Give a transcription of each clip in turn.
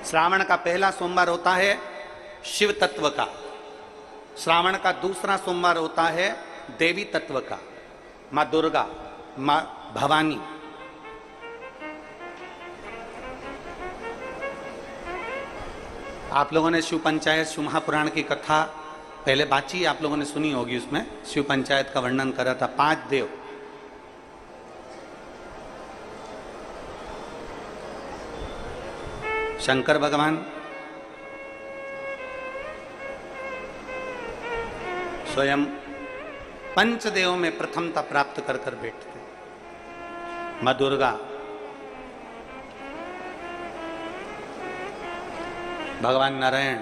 श्रावण का पहला सोमवार होता है शिव तत्व का, श्रावण का दूसरा सोमवार होता है देवी तत्व का, मां दुर्गा, मां भवानी। आप लोगों ने शिव पंचायत शिव महापुराण की कथा पहले बाची आप लोगों ने सुनी होगी। उसमें शिव पंचायत का वर्णन करा था। 5 देव, शंकर भगवान, स्वयं पंचदेव में प्रथमता प्राप्त कर कर बैठते, मां दुर्गा, भगवान नारायण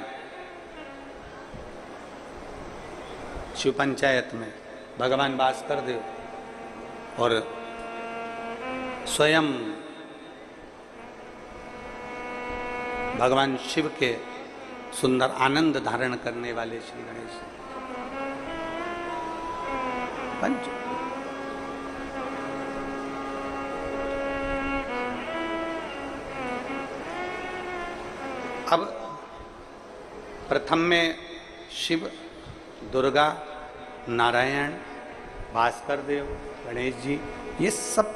शिव पंचायत में, भगवान भास्कर देव और स्वयं भगवान शिव के सुंदर आनंद धारण करने वाले श्री गणेश पंच। अब प्रथम में शिव, दुर्गा, नारायण, भास्कर देव, गणेश जी, ये सब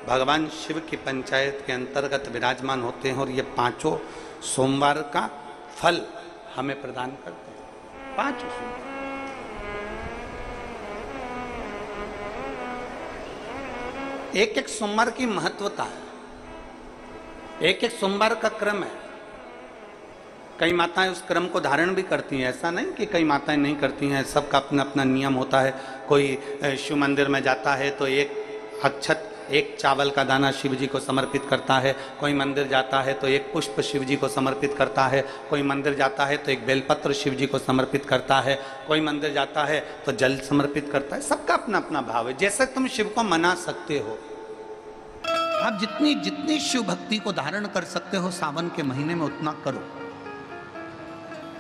भगवान शिव की पंचायत के अंतर्गत विराजमान होते हैं और ये 5 सोमवार का फल हमें प्रदान करते हैं। 5 सोमवार एक सोमवार की महत्वता है, एक सोमवार का क्रम है। कई माताएं उस क्रम को धारण भी करती हैं, ऐसा नहीं कि कई माताएं नहीं करती हैं, सबका अपना अपना नियम होता है। कोई शिव मंदिर में जाता है तो एक अक्षत, एक चावल का दाना शिव जी को समर्पित करता है, कोई मंदिर जाता है तो एक पुष्प शिव जी को समर्पित करता है, कोई मंदिर जाता है तो एक बेलपत्र शिव जी को समर्पित करता है, कोई मंदिर जाता है तो जल समर्पित करता है। सबका अपना अपना भाव है। जैसे तुम शिव को मना सकते हो, आप जितनी जितनी शिव भक्ति को धारण कर सकते हो सावन के महीने में उतना करो।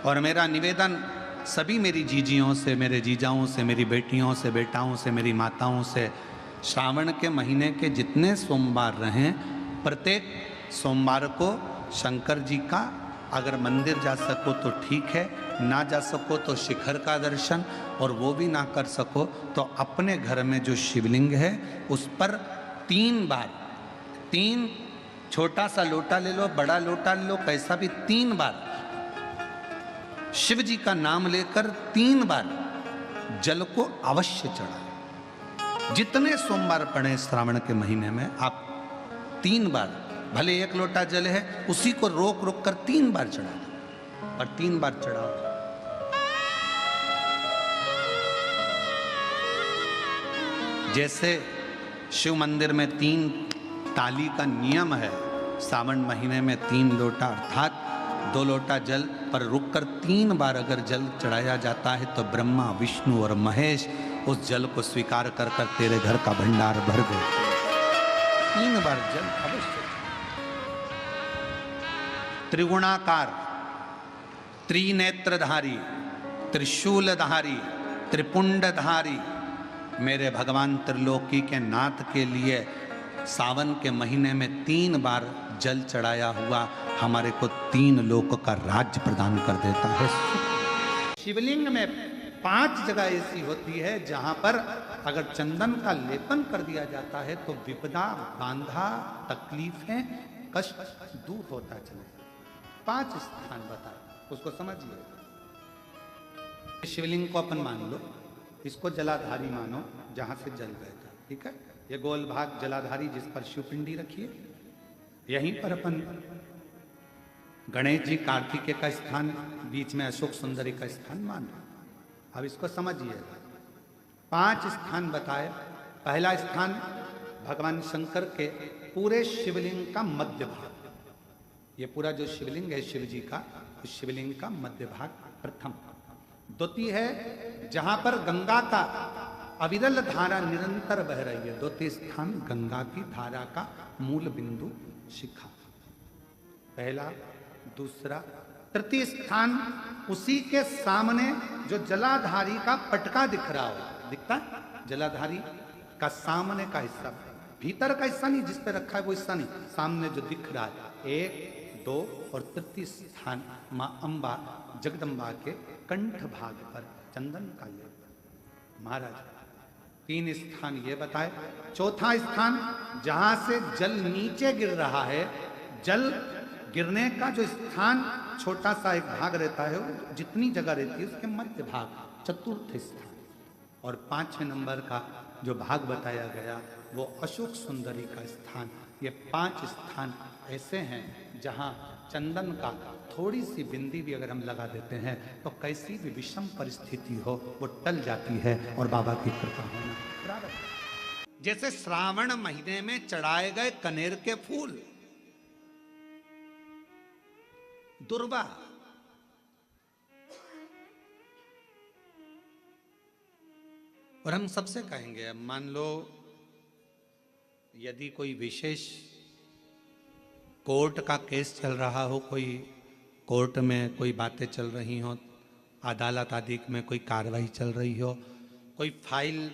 और मेरा निवेदन सभी मेरी जीजियों से, मेरे जीजाओं से, मेरी बेटियों से, बेटाओं से, मेरी माताओं से, श्रावण के महीने के जितने सोमवार रहें, प्रत्येक सोमवार को शंकर जी का अगर मंदिर जा सको तो ठीक है, ना जा सको तो शिखर का दर्शन, और वो भी ना कर सको तो अपने घर में जो शिवलिंग है उस पर 3 बार, 3 छोटा सा लोटा ले लो, बड़ा लोटा ले लो, कैसा भी 3 बार शिव जी का नाम लेकर 3 बार जल को अवश्य चढ़ाएं। जितने सोमवार पड़े श्रावण के महीने में आप 3 बार, भले 1 लोटा जल है उसी को रोक रोक कर 3 बार चढ़ा दो, और 3 बार चढ़ाओ। जैसे शिव मंदिर में 3 ताली का नियम है, सावन महीने में 3 लोटा अर्थात 2 लोटा जल पर रुककर 3 बार अगर जल चढ़ाया जाता है तो ब्रह्मा, विष्णु और महेश उस जल को स्वीकार कर कर तेरे घर का भंडार भर दे। 3 बार जल अवश्य। त्रिगुणाकार, त्रिनेत्रधारी, त्रिशूलधारी, त्रिपुंडधारी मेरे भगवान त्रिलोकी के नाथ के लिए सावन के महीने में 3 बार जल चढ़ाया हुआ हमारे को 3 लोक का राज्य प्रदान कर देता है। शिवलिंग में 5 जगह ऐसी होती है जहां पर अगर चंदन का लेपन कर दिया जाता है तो विपदा, बांधा, तकलीफें, कष्ट दूर होता चले। 5 स्थान बताए, उसको समझिए। शिवलिंग को अपन मान लो, इसको जलाधारी मानो जहां से जल बहता, ठीक है। ये गोल भाग जलाधारी जिस पर शिवपिंडी रखिए, यहीं पर अपन गणेश जी, कार्तिकेय का स्थान, बीच में अशोक सुंदरी का स्थान मानो। अब इसको समझिएगा। 5 स्थान बताए। पहला स्थान भगवान शंकर के पूरे शिवलिंग का मध्य भाग, ये पूरा जो शिवलिंग है शिव जी का, उस शिवलिंग का मध्य भाग प्रथम। द्वितीय है जहां पर गंगा का अविरल धारा निरंतर बह रही है, 2 स्थान गंगा की धारा का मूल बिंदु शिखा, पहला, दूसरा। तृतीय स्थान उसी के सामने जो जलाधारी का पटका दिख रहा हो, दिखता है जलाधारी का सामने का हिस्सा, भीतर का हिस्सा नहीं जिस पे रखा है वो हिस्सा नहीं, सामने जो दिख रहा है, 1 2 और तृतीय स्थान माँ अम्बा जगदम्बा के कंठ भाग पर चंदन का लेप। महाराज 3 स्थान ये बताए। चौथा स्थान जहां से जल नीचे गिर रहा है, जल गिरने का जो स्थान छोटा सा एक भाग रहता है, वो जितनी जगह रहती है उसके मध्य भाग चतुर्थ स्थान। और 5वें नंबर का जो भाग बताया गया वो अशोक सुंदरी का स्थान। ये 5 स्थान ऐसे हैं जहां चंदन का थोड़ी सी बिंदी भी अगर हम लगा देते हैं तो कैसी भी विषम परिस्थिति हो वो टल जाती है और बाबा की कृपा होना बराबर। जैसे श्रावण महीने में चढ़ाए गए कनेर के फूल, दुर्वा, और हम सबसे कहेंगे, अब मान लो यदि कोई विशेष कोर्ट का केस चल रहा हो, कोई कोर्ट में कोई बातें चल रही हो, अदालत आदि में कोई कार्रवाई चल रही हो, कोई फाइल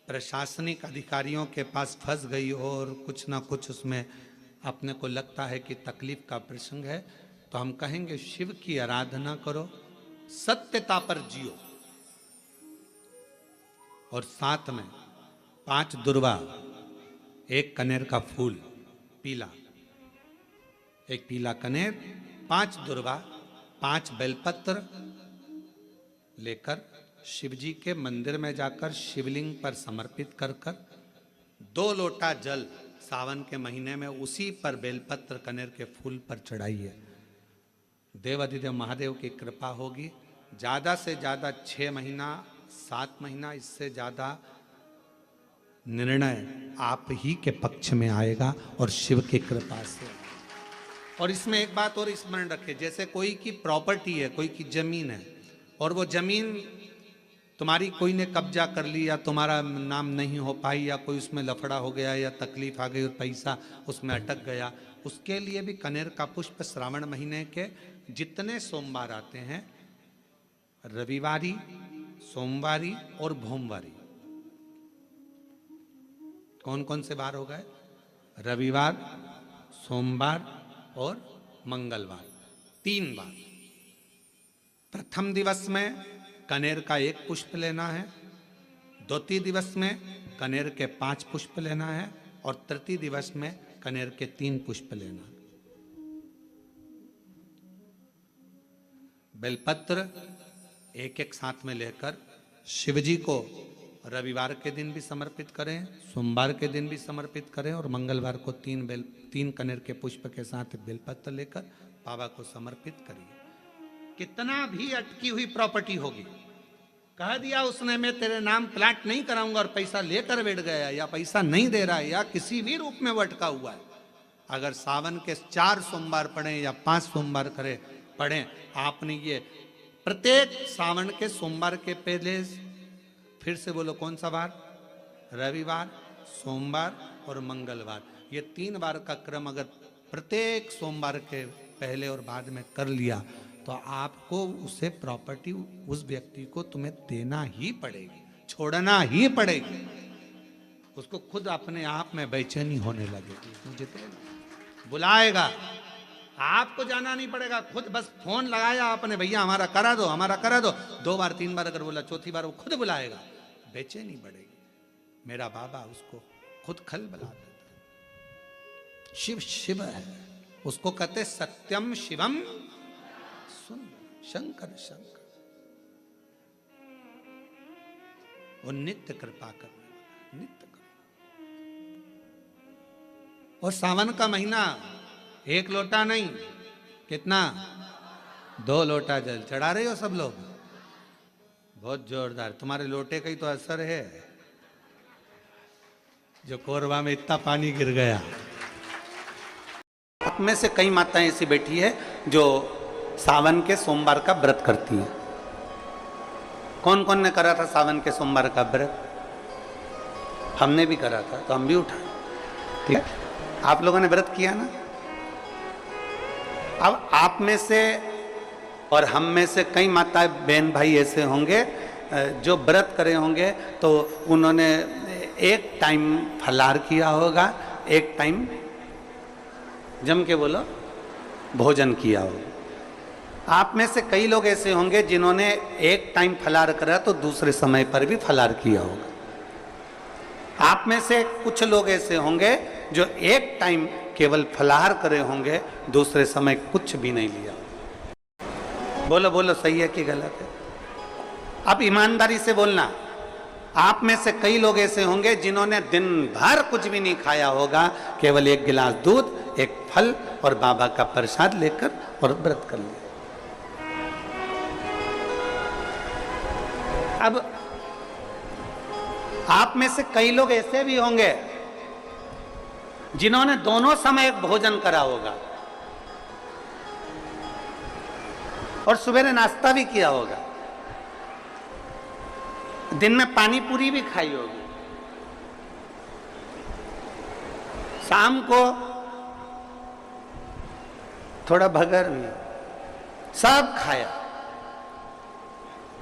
प्रशासनिक अधिकारियों के पास फंस गई हो और कुछ ना कुछ उसमें अपने को लगता है कि तकलीफ का प्रसंग है, तो हम कहेंगे शिव की आराधना करो, सत्यता पर जियो, और साथ में 5 दुर्वा, 1 कनेर का फूल पीला, 1 पीला कनेर, 5 दुर्वा, 5 बेलपत्र लेकर शिवजी के मंदिर में जाकर शिवलिंग पर समर्पित कर 2 लोटा जल सावन के महीने में उसी पर बेलपत्र कनेर के फूल पर चढ़ाइए। देवाधिदेव महादेव की कृपा होगी। ज़्यादा से ज़्यादा 6 महीना 7 महीना, इससे ज़्यादा निर्णय आप ही के पक्ष में आएगा और शिव की कृपा से। और इसमें एक बात और स्मरण रखें, जैसे कोई की प्रॉपर्टी है, कोई की जमीन है, और वो जमीन तुम्हारी कोई ने कब्जा कर ली या तुम्हारा नाम नहीं हो पाई या कोई उसमें लफड़ा हो गया या तकलीफ आ गई और पैसा उसमें अटक गया, उसके लिए भी कनेर का पुष्प श्रावण महीने के जितने सोमवार आते हैं, रविवारी, सोमवारी और भोमवारी, कौन कौन से बार हो गए? रविवार, सोमवार और मंगलवार, 3 बार। प्रथम दिवस में कनेर का 1 पुष्प लेना है, द्वितीय दिवस में कनेर के 5 पुष्प लेना है, और तृतीय दिवस में कनेर के 3 पुष्प लेना है। बेलपत्र 1-1 साथ में लेकर शिवजी को रविवार के दिन भी समर्पित करें, सोमवार के दिन भी समर्पित करें, और मंगलवार को 3 कनेर के पुष्प के साथ बेलपत्र लेकर बाबा को समर्पित करिए। कितना भी अटकी हुई प्रॉपर्टी होगी, कह दिया उसने मैं तेरे नाम प्लाट नहीं कराऊंगा और पैसा लेकर बैठ गया, या पैसा नहीं दे रहा है, या किसी भी रूप में वो अटका हुआ है, अगर सावन के 4 सोमवार पढ़ें या 5 सोमवार पढ़ें, आपने ये प्रत्येक सावन के सोमवार के पहले, फिर से बोलो कौन सा बार? रविवार, सोमवार और मंगलवार, ये 3 बार का क्रम अगर प्रत्येक सोमवार के पहले और बाद में कर लिया तो आपको उसे प्रॉपर्टी उस व्यक्ति को तुम्हें देना ही पड़ेगी, छोड़ना ही पड़ेगी। उसको खुद अपने आप में बेचैनी होने लगेगी, मुझे बुलाएगा, आपको जाना नहीं पड़ेगा, खुद बस फोन लगाया आपने, भैया हमारा करा दो, हमारा करा दो, 2 बार 3 बार अगर बोला, चौथी बार वो खुद बुलाएगा, बेचैनी बढ़ेगी। मेरा बाबा उसको खुद खल बुला देता। शिव शिव है, उसको कहते सत्यम शिवम सुंदर, शंकर शंकर, वो नित्य कृपा करने वाला, नित्य कृपा। और सावन का महीना 1 लोटा नहीं, कितना? 2 लोटा जल चढ़ा रहे हो सब लोग, बहुत जोरदार। तुम्हारे लोटे का ही तो असर है, जो कोरबा में इतना पानी गिर गया। आप में से कई माताएं ऐसी बैठी है जो सावन के सोमवार का व्रत करती है। कौन कौन ने करा था सावन के सोमवार का व्रत? हमने भी करा था, तो हम भी उठाए, ठीक है? आप लोगों ने व्रत किया ना? अब आप में से और हम में से कई माताएं बहन भाई ऐसे होंगे जो व्रत करे होंगे, तो उन्होंने एक टाइम फलाहार किया होगा, एक टाइम जम के बोलो भोजन किया हो। आप में से कई लोग ऐसे होंगे जिन्होंने एक टाइम फलाहार करा तो दूसरे समय पर भी फलाहार किया होगा। आप में से कुछ लोग ऐसे होंगे जो एक टाइम केवल फलाहार करे होंगे, दूसरे समय कुछ भी नहीं लिया। बोलो बोलो, सही है कि गलत है? अब ईमानदारी से बोलना। आप में से कई लोग ऐसे होंगे जिन्होंने दिन भर कुछ भी नहीं खाया होगा, केवल एक गिलास दूध, एक फल और बाबा का प्रसाद लेकर और व्रत कर लिया। अब आप में से कई लोग ऐसे भी होंगे जिन्होंने दोनों समय भोजन करा होगा और सुबह नाश्ता भी किया होगा, दिन में पानी पूरी भी खाई होगी, शाम को थोड़ा भगर भी, सब खाया।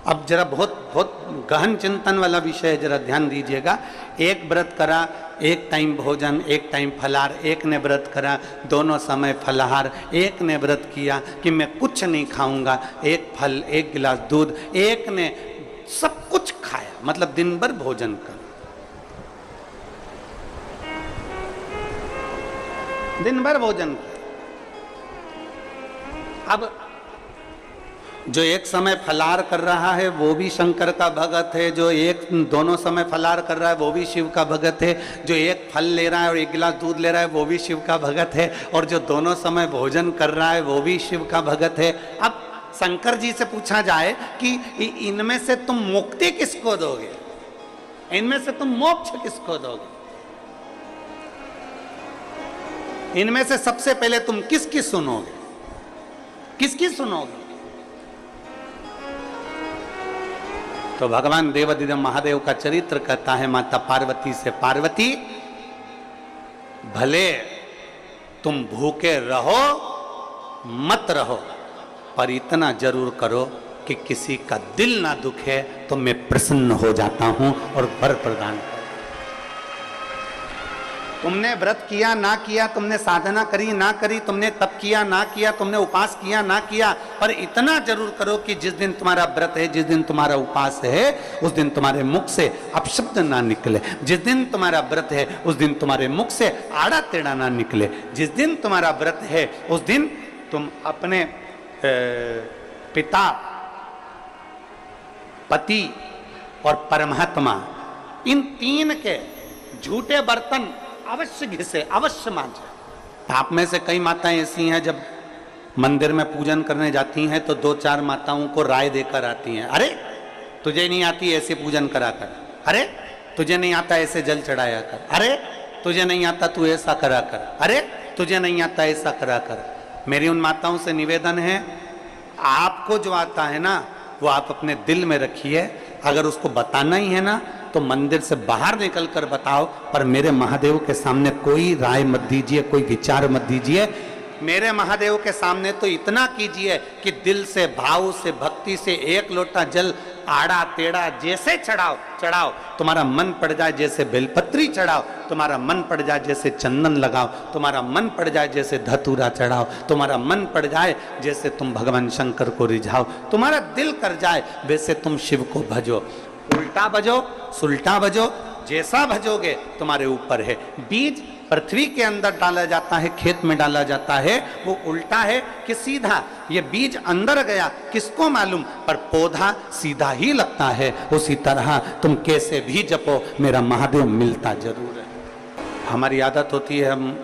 अब जरा बहुत गहन चिंतन वाला विषय है, जरा ध्यान दीजिएगा। एक व्रत करा, एक टाइम भोजन, एक टाइम फलाहार, एक ने व्रत करा दोनों समय फलाहार, एक ने व्रत किया कि मैं कुछ नहीं खाऊंगा, एक फल, एक गिलास दूध, एक ने सब कुछ खाया, मतलब दिन भर भोजन कर, दिन भर भोजन कर। अब जो एक समय फलाहार कर रहा है वो भी शंकर का भगत है, जो एक दोनों समय फलाहार कर रहा है वो भी शिव का भगत है, जो एक फल ले रहा है और एक गिलास दूध ले रहा है वो भी शिव का भगत है, और जो दोनों समय भोजन कर रहा है वो भी शिव का भगत है। अब शंकर जी से पूछा जाए कि इनमें से तुम मुक्ति किसको दोगे, इनमें से तुम मोक्ष किसको दोगे, इनमें से सबसे पहले तुम किसकी सुनोगे, किसकी सुनोगे? तो भगवान देवाधिदेव महादेव का चरित्र कहता है माता पार्वती से, पार्वती भले तुम भूखे रहो मत रहो, पर इतना जरूर करो कि किसी का दिल ना दुखे तो मैं प्रसन्न हो जाता हूं और वर प्रदान करो। तुमने व्रत किया ना किया, तुमने साधना करी ना करी, तुमने तप किया ना किया, तुमने उपास किया ना किया, पर इतना जरूर करो कि जिस दिन तुम्हारा व्रत है, जिस दिन तुम्हारा उपास है, उस दिन तुम्हारे मुख से अपशब्द ना निकले। जिस दिन तुम्हारा व्रत है उस दिन तुम्हारे मुख से आड़ा टेढ़ा ना निकले। जिस दिन तुम्हारा व्रत है उस दिन तुम अपने पिता, पति और परमात्मा, इन तीन के झूठे बर्तन अवश्य घिसे, अवश्य मांजे। आप में से कई माताएं ऐसी हैं जब मंदिर में पूजन करने जाती हैं तो दो चार माताओं को राय देकर आती हैं, अरे तुझे नहीं आती ऐसे पूजन करा कर, अरे तुझे नहीं आता ऐसे जल चढ़ाया कर, अरे तुझे नहीं आता तू ऐसा करा कर, अरे तुझे नहीं आता ऐसा करा कर। मेरी उन माताओं से निवेदन है, आपको जो आता है ना वो आप अपने दिल में रखिए, अगर उसको बताना ही है ना तो मंदिर से बाहर निकल कर बताओ, पर मेरे महादेव के सामने कोई राय मत दीजिए, कोई विचार मत दीजिए। मेरे महादेव के सामने तो इतना कीजिए कि दिल से, भाव से, भक्ति से एक लोटा जल आड़ा टेढ़ा जैसे चढ़ाओ चढ़ाओ, तुम्हारा मन पड़ जाए जैसे बेलपत्री चढ़ाओ, तुम्हारा मन पड़ जाए जैसे चंदन लगाओ, तुम्हारा मन पड़ जाए जैसे धतूरा चढ़ाओ, तुम्हारा मन पड़ जाए जैसे तुम भगवान शंकर को रिझाओ, तुम्हारा दिल कर जाए वैसे तुम शिव को भजो। उल्टा भजो, सुल्टा भजो, जैसा भजोगे तुम्हारे ऊपर है। बीज पृथ्वी के अंदर डाला जाता है, खेत में डाला जाता है, वो उल्टा है कि सीधा, ये बीज अंदर गया किसको मालूम, पर पौधा सीधा ही लगता है। उसी तरह तुम कैसे भी जपो मेरा महादेव मिलता जरूर है। हमारी आदत होती है, हम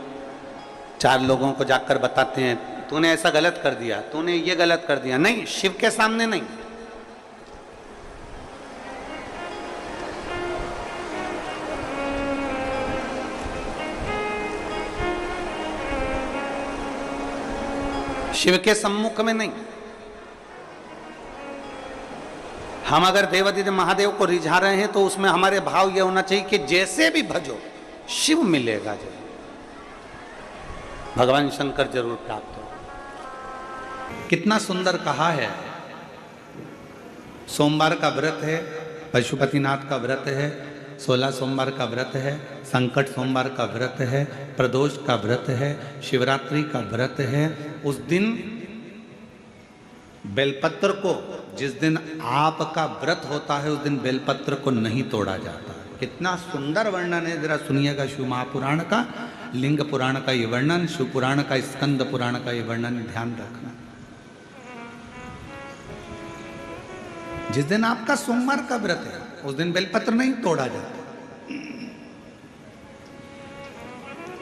चार लोगों को जाकर बताते हैं तूने ऐसा गलत कर दिया, तूने ये गलत कर दिया। नहीं, शिव के सामने नहीं। शिव के सम्मुख में नहीं। हम अगर देवाधिदेव महादेव को रिझा रहे हैं तो उसमें हमारे भाव यह होना चाहिए कि जैसे भी भजो शिव मिलेगा जरूर, भगवान शंकर जरूर प्राप्त हो। कितना सुंदर कहा है, सोमवार का व्रत है, पशुपतिनाथ का व्रत है, 16 सोमवार का व्रत है, संकट सोमवार का व्रत है, प्रदोष का व्रत है, शिवरात्रि का व्रत है। उस दिन बेलपत्र को, जिस दिन आपका व्रत होता है उस दिन बेलपत्र को नहीं तोड़ा जाता। कितना सुंदर वर्णन है, जरा सुनिएगा। शिव महापुराण का, लिंग पुराण का ये वर्णन, शिव पुराण का, स्कंद पुराण का ये वर्णन ध्यान रखना। जिस दिन आपका सोमवार का व्रत है उस दिन बेलपत्र नहीं तोड़ा जाता।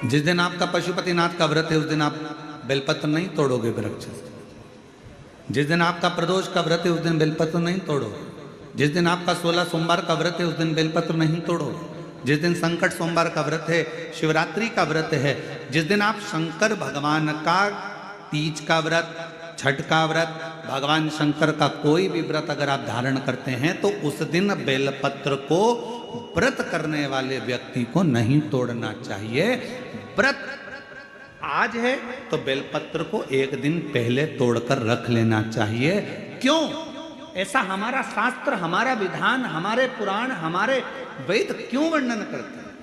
जिस दिन आपका पशुपतिनाथ का व्रत है उस दिन आप बेलपत्र नहीं तोड़ोगे वृक्ष से। जिस दिन आपका प्रदोष का व्रत है उस दिन बेलपत्र नहीं तोड़ोगे। जिस दिन आपका 16 सोमवार का व्रत है उस दिन बेलपत्र नहीं तोड़ोगे। जिस दिन संकट सोमवार का व्रत है, शिवरात्रि का व्रत है, जिस दिन आप शंकर भगवान का तीज का व्रत, छठ का व्रत, भगवान शंकर का कोई भी व्रत अगर आप धारण करते हैं तो उस दिन बेलपत्र को व्रत करने वाले व्यक्ति को नहीं तोड़ना चाहिए। व्रत आज है तो बेलपत्र को एक दिन पहले तोड़कर रख लेना चाहिए। क्यों? ऐसा हमारा शास्त्र, हमारा विधान, हमारे पुराण, हमारे वेद क्यों वर्णन करते हैं?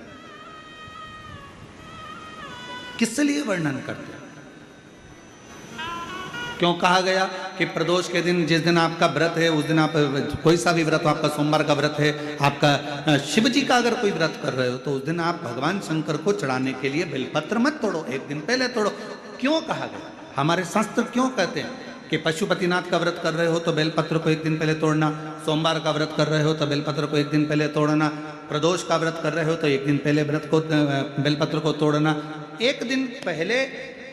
किस लिए वर्णन करते हैं? क्यों कहा गया कि प्रदोष के दिन, जिस दिन आपका व्रत है उस दिन आप कोई सा भी व्रत हो, आपका सोमवार का व्रत है, आपका शिव जी का अगर कोई व्रत कर रहे हो तो उस दिन आप भगवान शंकर को चढ़ाने के लिए बेलपत्र मत तोड़ो, एक दिन पहले तोड़ो। क्यों कहा गया? हमारे शास्त्र क्यों कहते हैं कि पशुपतिनाथ का व्रत कर रहे हो तो बेलपत्र को एक दिन पहले तोड़ना, सोमवार का व्रत कर रहे हो तो बेलपत्र को एक दिन पहले तोड़ना, प्रदोष का व्रत कर रहे हो तो एक दिन पहले बेलपत्र को तोड़ना। एक दिन पहले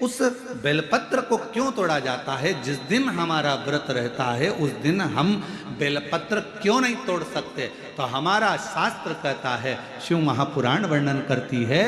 उस बेलपत्र को क्यों तोड़ा जाता है? जिस दिन हमारा व्रत रहता है उस दिन हम बेलपत्र क्यों नहीं तोड़ सकते? तो हमारा शास्त्र कहता है, शिव महापुराण वर्णन करती है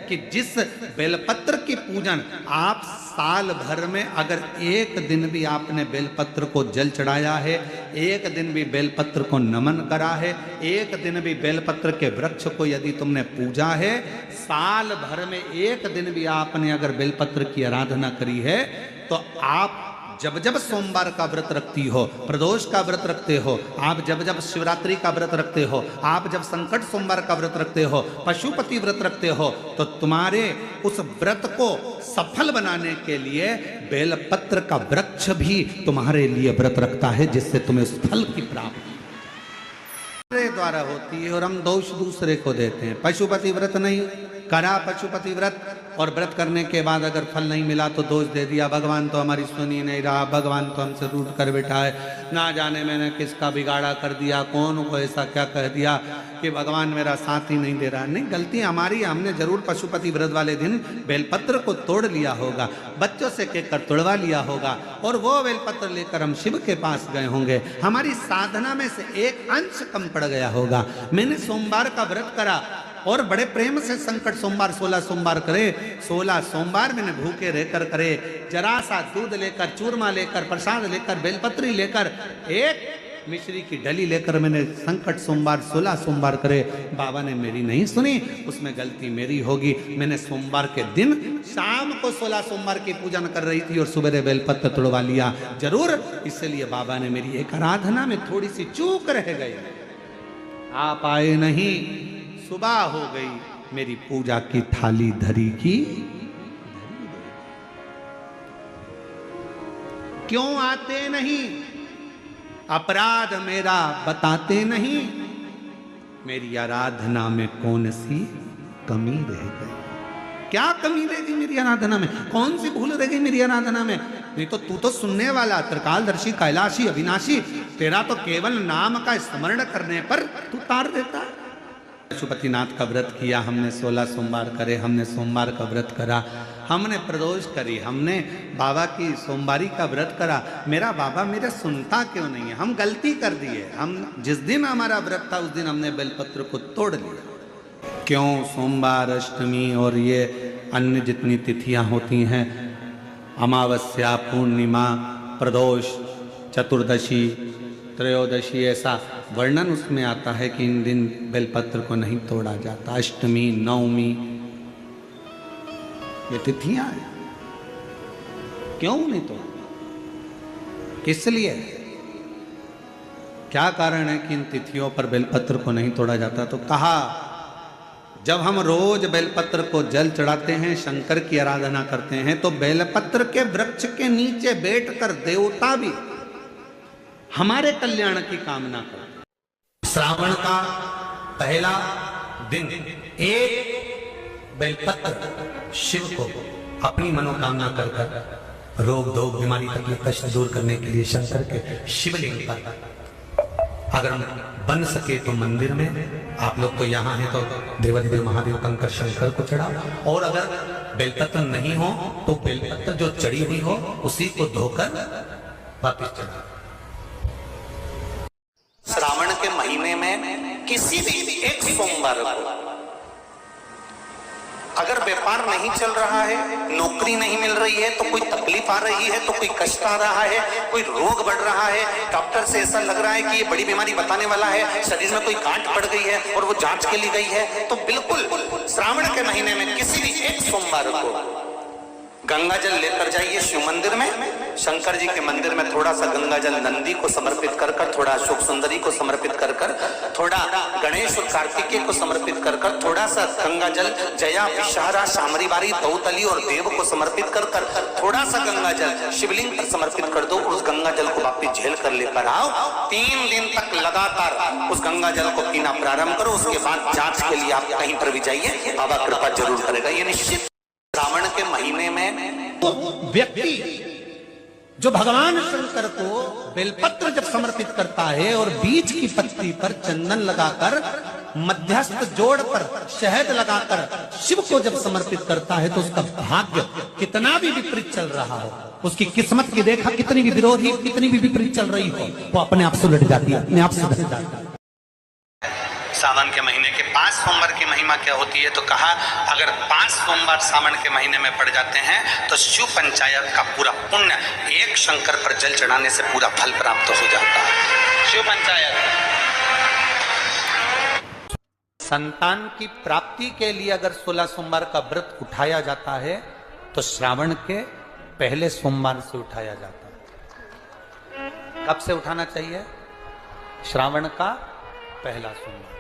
कि जिस बेलपत्र की पूजन आप साल भर में अगर एक दिन भी आपने बेलपत्र को जल चढ़ाया है, एक दिन भी बेलपत्र को नमन करा है, एक दिन भी बेलपत्र के वृक्ष को यदि तुमने पूजा है, साल भर में एक दिन भी आपने अगर बेलपत्र की आराधना करी है, तो आप जब जब सोमवार का व्रत रखती हो, प्रदोष का व्रत रखते हो, आप जब जब शिवरात्रि का व्रत रखते हो, आप जब संकट सोमवार का व्रत रखते हो, पशुपति व्रत रखते हो, तो तुम्हारे उस व्रत को सफल बनाने के लिए बेलपत्र का वृक्ष भी तुम्हारे लिए व्रत रखता है, जिससे तुम्हें उस फल की प्राप्ति द्वारा होती है। और हम दोष दूसरे को देते हैं। पशुपति व्रत नहीं करा, पशुपति व्रत, और व्रत करने के बाद अगर फल नहीं मिला तो दोष दे दिया, भगवान तो हमारी सुनी नहीं रहा, भगवान तो हमसे रूठ कर बैठा है, ना जाने मैंने किसका बिगाड़ा कर दिया, कौन को ऐसा क्या कह दिया कि भगवान मेरा साथ ही नहीं दे रहा। नहीं, गलती हमारी, हमने जरूर पशुपति व्रत वाले दिन बेलपत्र को तोड़ लिया होगा, बच्चों से कहकर तोड़वा लिया होगा, और वो बेलपत्र लेकर हम शिव के पास गए होंगे। हमारी साधना में से एक अंश कम पड़ गया होगा। मैंने सोमवार का व्रत करा और बड़े प्रेम से संकट सोमवार 16 सोमवार करे, 16 सोमवार मैंने भूखे रहकर करे, जरा सा दूध लेकर, चूरमा लेकर, प्रसाद लेकर, बेलपत्री लेकर, एक मिश्री की डली लेकर मैंने संकट सोमवार 16 सोमवार करे। बाबा ने मेरी नहीं सुनी, उसमें गलती मेरी होगी। मैंने सोमवार के दिन शाम को 16 सोमवार की पूजन कर रही थी और सुबह बेलपत्र तोड़वा लिया, जरूर इसलिए बाबा ने मेरी एक आराधना में थोड़ी सी चूक रह गई। आप आए नहीं, सुबह हो गई, मेरी पूजा की थाली धरी की। क्यों आते नहीं? अपराध मेरा बताते नहीं, मेरी आराधना में कौन सी कमी रह गई? क्या कमी रह गई मेरी आराधना में? कौन सी भूल रह गई मेरी आराधना में? नहीं तो तू तो सुनने वाला, त्रिकालदर्शी, कैलाशी, अविनाशी, तेरा तो केवल नाम का स्मरण करने पर तू तार देता है। पशुपतिनाथ का व्रत किया हमने, 16 सोमवार करे, हमने सोमवार का व्रत करा, हमने प्रदोष करी, हमने बाबा की सोमवारी का व्रत करा। मेरा बाबा मेरा सुनता क्यों नहीं है? हम गलती कर दिए। हम जिस दिन हमारा व्रत था उस दिन हमने बेलपत्र को तोड़ लिया। क्यों? सोमवार, अष्टमी और ये अन्य जितनी तिथियां होती हैं, अमावस्या, पूर्णिमा, प्रदोष, चतुर्दशी, त्रयोदशी, ऐसा वर्णन उसमें आता है कि इन दिन बेलपत्र को नहीं तोड़ा जाता। अष्टमी, नवमी, ये तिथियां हैं, क्यों नहीं तोड़ा? किस लिए? क्या कारण है कि इन तिथियों पर बेलपत्र को नहीं तोड़ा जाता? तो कहा जब हम रोज बेलपत्र को जल चढ़ाते हैं, शंकर की आराधना करते हैं, तो बेलपत्र के वृक्ष के नीचे बैठकर देवता भी हमारे कल्याण की कामना करते हैं। श्रावण का पहला दिन एक बेलपत्र शिव को अपनी मनोकामना कर रोग धोग बीमारी तकलीफ कष्ट दूर करने के लिए शंकर के शिवलिंग पर अगर बन सके तो मंदिर में, आप लोग तो यहाँ हैं तो देवाधिदेव महादेव कंकर शंकर को चढ़ाओ, और अगर बेलपत्र नहीं हो तो बेलपत्र जो चढ़ी हुई हो उसी को धोकर वापस चढ़ाओ। श्रावण के महीने में किसी भी एक सोमवार को अगर व्यापार नहीं चल रहा है, नौकरी नहीं मिल रही है, तो कोई तकलीफ आ रही है, तो कोई कष्ट आ रहा है, कोई रोग बढ़ रहा है, डॉक्टर से ऐसा लग रहा है कि ये बड़ी बीमारी बताने वाला है, शरीर में कोई गांठ पड़ गई है और वो जांच के लिए गई है, तो बिल्कुल श्रावण के महीने में किसी भी एक सोमवार को गंगा जल लेकर जाइए शिव मंदिर में। शंकर जी के मंदिर में थोड़ा सा गंगा जल नंदी को समर्पित कर कर, थोड़ा अशोक सुंदरी को समर्पित कर कर, थोड़ा गणेश और कार्तिकेय को समर्पित कर कर, थोड़ा सा गंगा जल जया विषहारा शामरी बारी दौतली और देव को समर्पित कर कर, थोड़ा सा गंगा जल शिवलिंग पर समर्पित कर दो। उस गंगा जल को वापिस झेल कर लेकर आओ। 3 दिन तक लगातार उस गंगा जल को पीना प्रारंभ करो। उसके बाद जांच के लिए आप कहीं पर भी जाइए, बाबा कृपा जरूर करेगा, ये निश्चित। श्रावण के महीने में व्यक्ति जो भगवान शंकर को बेलपत्र जब समर्पित करता है और बीच की पत्ती पर चंदन लगाकर मध्यस्थ जोड़ पर शहद लगाकर शिव को जब समर्पित करता है, तो उसका भाग्य कितना भी विपरीत चल रहा हो, उसकी किस्मत की देखा कितनी भी विरोधी कितनी भी विपरीत चल रही हो, वो अपने आप से लट जाती है, अपने आप से लट जाती है। सावन के महीने के 5 सोमवार की महिमा क्या होती है, तो कहा अगर 5 सोमवार सावन के महीने में पड़ जाते हैं तो शिव पंचायत का पूरा पुण्य एक शंकर पर जल चढ़ाने से पूरा फल प्राप्त हो जाता है। शिव पंचायत संतान की प्राप्ति के लिए अगर 16 सोमवार का व्रत उठाया जाता है तो श्रावण के पहले सोमवार से उठाया जाता है। कब से उठाना चाहिए? श्रावण का पहला सोमवार।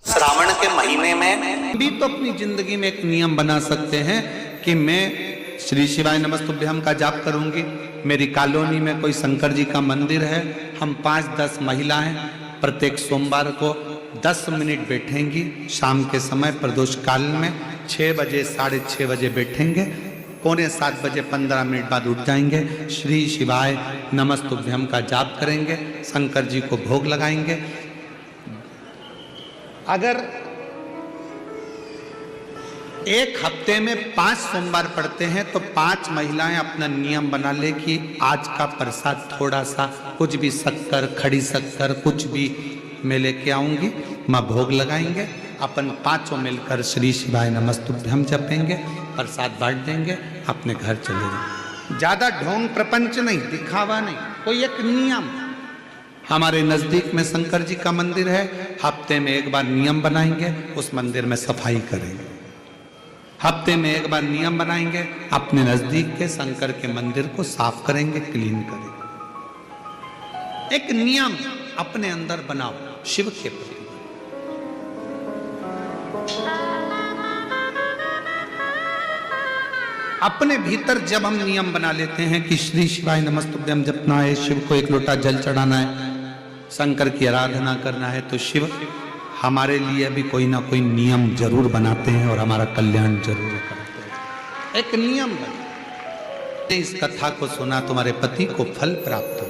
श्रावण के महीने में भी तो अपनी जिंदगी में एक नियम बना सकते हैं कि मैं श्री शिवाय नमस्तुभ्यम का जाप करूंगी। मेरी कॉलोनी में कोई शंकर जी का मंदिर है, हम 5-10 महिलाएं प्रत्येक सोमवार को 10 मिनट बैठेंगी। शाम के समय प्रदोष काल में 6 बजे 6:30 बजे बैठेंगे, 6:45 बजे 15 मिनट बाद उठ जाएंगे, श्री शिवाय नमस्तुभ्यम का जाप करेंगे, शंकर जी को भोग लगाएंगे। अगर एक हफ्ते में 5 सोमवार पड़ते हैं तो 5 महिलाएं अपना नियम बना ले कि आज का प्रसाद थोड़ा सा, कुछ भी शक्कर, खड़ी शक्कर, कुछ भी मैं लेके आऊंगी, माँ भोग लगाएंगे, अपन 5 मिलकर श्री शिवाय नमस्तुभ्यम जपेंगे, प्रसाद बांट देंगे, अपने घर चले जाएंगे। ज्यादा ढोंग प्रपंच नहीं, दिखावा नहीं, कोई एक नियम। हमारे नजदीक में शंकर जी का मंदिर है, हफ्ते में एक बार नियम बनाएंगे, उस मंदिर में सफाई करेंगे। हफ्ते में एक बार नियम बनाएंगे, अपने नजदीक के शंकर के मंदिर को साफ करेंगे, क्लीन करेंगे। एक नियम अपने अंदर बनाओ शिव के प्रति। अपने भीतर जब हम नियम बना लेते हैं कि श्री शिवाय नमस्तुभ्यम जपना है, शिव को एक लोटा जल चढ़ाना है, शंकर की आराधना करना है, तो शिव हमारे लिए भी कोई ना कोई नियम जरूर बनाते हैं और हमारा कल्याण जरूर करते हैं। एक नियम बना, इस कथा को सुना, तुम्हारे पति को फल प्राप्त हो।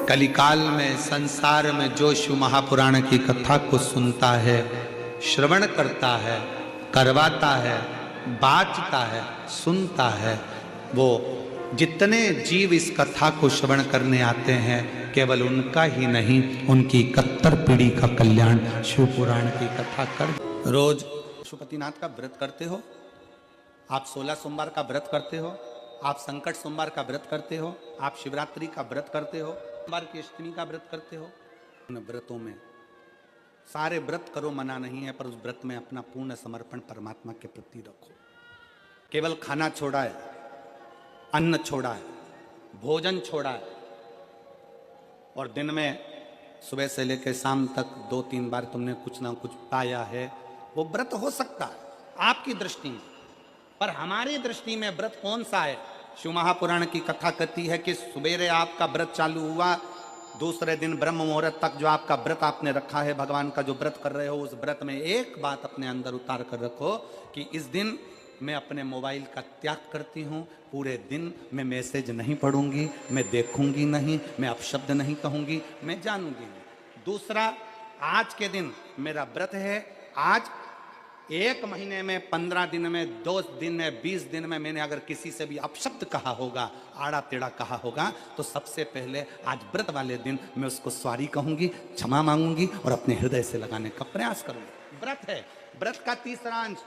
कलिकाल में संसार में जो शिव महापुराण की कथा को सुनता है, श्रवण करता है, करवाता है, बाँचता है, सुनता है, वो जितने जीव इस कथा को श्रवण करने आते हैं, केवल उनका ही नहीं, उनकी 71 पीढ़ी का कल्याण शिव पुराण की कथा कर। रोज पशुपतिनाथ का व्रत करते हो आप, 16 सोमवार का व्रत करते हो आप, संकट सोमवार का व्रत करते हो आप, शिवरात्रि का व्रत करते हो, सोमवार की अष्टमी का व्रत करते हो। उन व्रतों में सारे व्रत करो, मना नहीं है, पर उस व्रत में अपना पूर्ण समर्पण परमात्मा के प्रति रखो। केवल खाना छोड़ा है, अन्न छोड़ा है, भोजन छोड़ा है, और दिन में सुबह से लेकर शाम तक 2-3 बार तुमने कुछ ना कुछ पाया है, वो व्रत हो सकता है आपकी दृष्टि में, पर हमारी दृष्टि में व्रत कौन सा है? शिव महापुराण की कथा कहती है कि सुबेरे आपका व्रत चालू हुआ, दूसरे दिन ब्रह्म मुहूर्त तक जो आपका व्रत आपने रखा है, भगवान का जो व्रत कर रहे हो, उस व्रत में एक बात अपने अंदर उतार कर रखो कि इस दिन मैं अपने मोबाइल का त्याग करती हूँ, पूरे दिन मैं मैसेज नहीं पढ़ूंगी, मैं देखूंगी नहीं, मैं अपशब्द नहीं कहूंगी, मैं जानूंगी नहीं। दूसरा, आज के दिन मेरा व्रत है, आज 1 महीने में, 15 दिन में, 2 दिन में, 20 दिन में मैंने अगर किसी से भी अपशब्द कहा होगा, आड़ा टेढ़ा कहा होगा, तो सबसे पहले आज व्रत वाले दिन मैं उसको सॉरी कहूंगी, क्षमा मांगूंगी और अपने हृदय से लगाने का प्रयास करूंगी। व्रत है। व्रत का तीसरा अंश,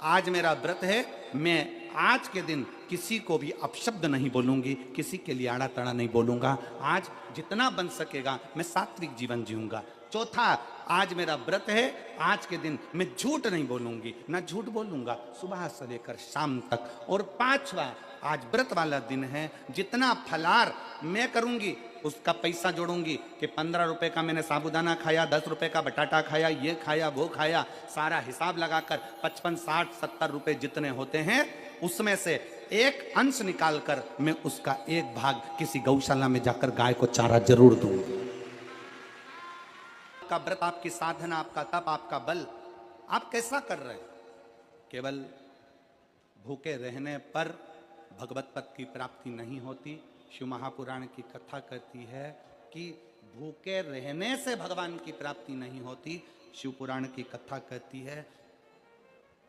आज मेरा व्रत है, मैं आज के दिन किसी को भी अपशब्द नहीं बोलूंगी, किसी के लिए आड़ा तड़ा नहीं बोलूंगा, आज जितना बन सकेगा मैं सात्विक जीवन जीऊंगा। चौथा, आज मेरा व्रत है, आज के दिन मैं झूठ नहीं बोलूंगी, ना झूठ बोलूंगा सुबह से लेकर शाम तक। और पांचवा, आज व्रत वाला दिन है, जितना फलार मैं करूंगी उसका पैसा जोड़ूंगी कि 15 रुपए का मैंने साबुदाना खाया, 10 रुपए का बटाटा खाया, ये खाया, वो खाया, सारा हिसाब लगाकर 55, 60, 70 रुपए जितने होते हैं उसमें से एक अंश निकालकर मैं उसका एक भाग किसी गौशाला में जाकर गाय को चारा जरूर दूंगी। आपका व्रत, आपकी साधना, आपका तप, आपका बल, आप कैसा कर रहे हैं? केवल भूखे रहने पर भगवत पद की प्राप्ति नहीं होती। शिव महापुराण की कथा कहती है कि भूखे रहने से भगवान की प्राप्ति नहीं होती। शिव पुराण की कथा कहती है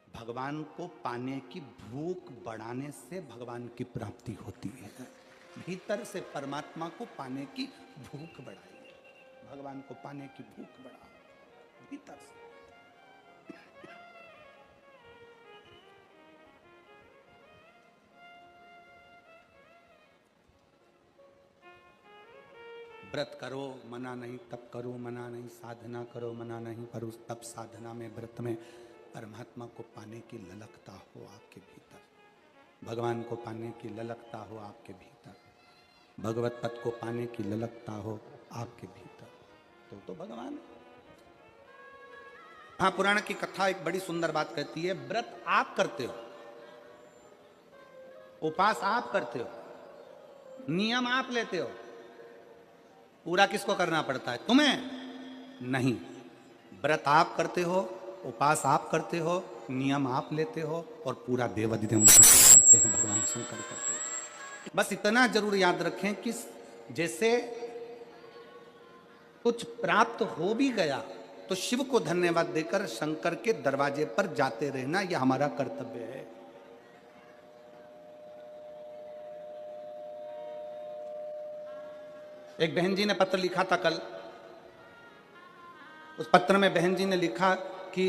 भगवान को पाने की भूख बढ़ाने से भगवान की प्राप्ति होती है। भीतर से परमात्मा को पाने की भूख बढ़ाइए, भगवान को पाने की भूख बढ़ाओ भीतर से। व्रत करो मना नहीं, तप करो मना नहीं, साधना करो मना नहीं, पर उस तप साधना में, व्रत में परमात्मा को पाने की ललकता हो आपके भीतर, भगवान को पाने की ललकता हो आपके भीतर, भगवत पद को पाने की ललकता हो आपके भीतर, तो भगवान। महापुराण की कथा एक बड़ी सुंदर बात कहती है, व्रत आप करते हो, उपास आप करते हो, नियम आप लेते हो, पूरा किसको करना पड़ता है? तुम्हें नहीं। व्रत आप करते हो, उपास आप करते हो, नियम आप लेते हो और पूरा देवाधिदेव करते हैं, भगवान शंकर करते हैं। बस इतना जरूर याद रखें कि जैसे कुछ प्राप्त हो भी गया तो शिव को धन्यवाद देकर शंकर के दरवाजे पर जाते रहना, यह हमारा कर्तव्य है। एक बहन जी ने पत्र लिखा था कल, उस पत्र में बहन जी ने लिखा कि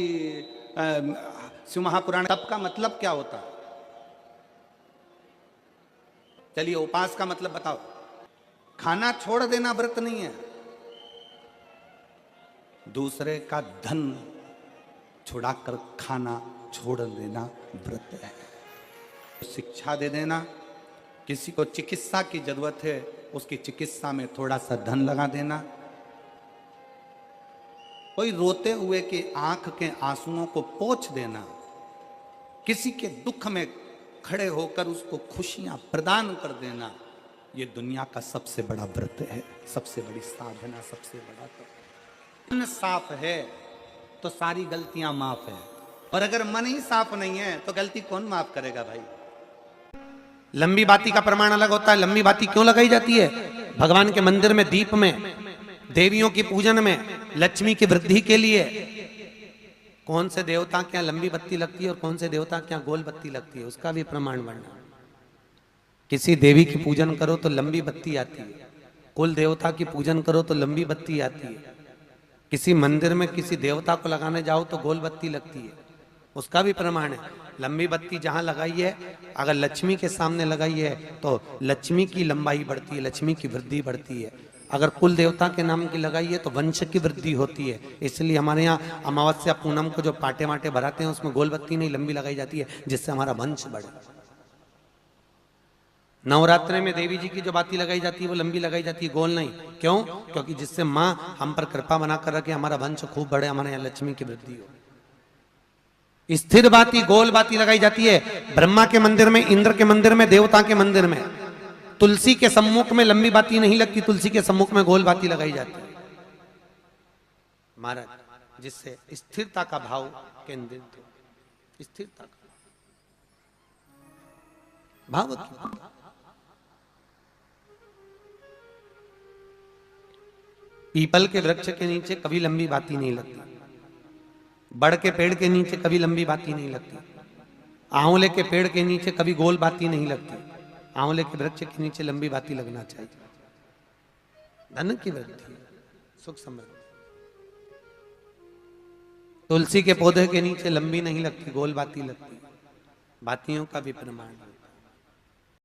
शिव महापुराण तप का मतलब क्या होता है? चलिए उपास का मतलब बताओ। खाना छोड़ देना व्रत नहीं है, दूसरे का धन छुड़ाकर खाना छोड़ देना व्रत है। शिक्षा दे देना, किसी को चिकित्सा की जरूरत है उसकी चिकित्सा में थोड़ा सा धन लगा देना, कोई रोते हुए के आंख के आंसुओं को पोंछ देना, किसी के दुख में खड़े होकर उसको खुशियां प्रदान कर देना, ये दुनिया का सबसे बड़ा व्रत है, सबसे बड़ी साधना, सबसे बड़ा तप। मन साफ है तो सारी गलतियां माफ है, और अगर मन ही साफ नहीं है तो गलती कौन माफ करेगा भाई? लंबी बाती का प्रमाण अलग होता है। लंबी बाती क्यों लगाई जाती है? भगवान के मंदिर में, दीप में, देवियों की पूजन में, लक्ष्मी की वृद्धि के लिए। कौन से देवता क्या लंबी बत्ती लगती है और कौन से देवता क्या गोल बत्ती लगती है, उसका भी प्रमाण बनना। किसी देवी की पूजन करो तो लंबी बत्ती आती है, कुल देवता की पूजन करो तो लंबी बत्ती आती है, किसी मंदिर में किसी देवता को लगाने जाओ तो गोल बत्ती लगती है, उसका भी प्रमाण है। लंबी बत्ती जहां लगाई है, अगर लक्ष्मी के सामने लगाई है तो लक्ष्मी की लंबाई बढ़ती है, लक्ष्मी की वृद्धि बढ़ती है। अगर कुल देवता के नाम की लगाई है तो वंश की वृद्धि होती है। इसलिए हमारे यहाँ अमावस्या पूनम को जो पाटे माटे भराते हैं उसमें गोल बत्ती नहीं लंबी लगाई जाती है, जिससे हमारा वंश बढ़े। नवरात्रे में देवी जी की जो बाती लगाई जाती है वो लंबी लगाई जाती है, गोल नहीं। क्यों? क्योंकि जिससे माँ हम पर कृपा बना कर रखे, हमारा वंश खूब बढ़े, हमारे यहाँ लक्ष्मी की वृद्धि हो। स्थिर बाती, गोल बाती लगाई जाती है ब्रह्मा के मंदिर में, इंद्र के मंदिर में, देवता के मंदिर में। तुलसी के सम्मुख में लंबी बाती नहीं लगती, तुलसी के सम्मुख में गोल बाती लगाई जाती है महाराज, जिससे स्थिरता का भाव केंद्रित हो, स्थिरता का भाव। पीपल के वृक्ष के नीचे कभी लंबी बाती नहीं लगती, बड़ के पेड़ के नीचे कभी लंबी बाती नहीं लगती, आंवले के पेड़ के नीचे कभी गोल बाती नहीं लगती। आंवले के वृक्ष के नीचे लंबी बाती लगना चाहिए, धन की वृद्धि, सुख समृद्धि। तुलसी के पौधे के नीचे लंबी नहीं लगती, गोल बाती लगती। बातियों का भी प्रमाण।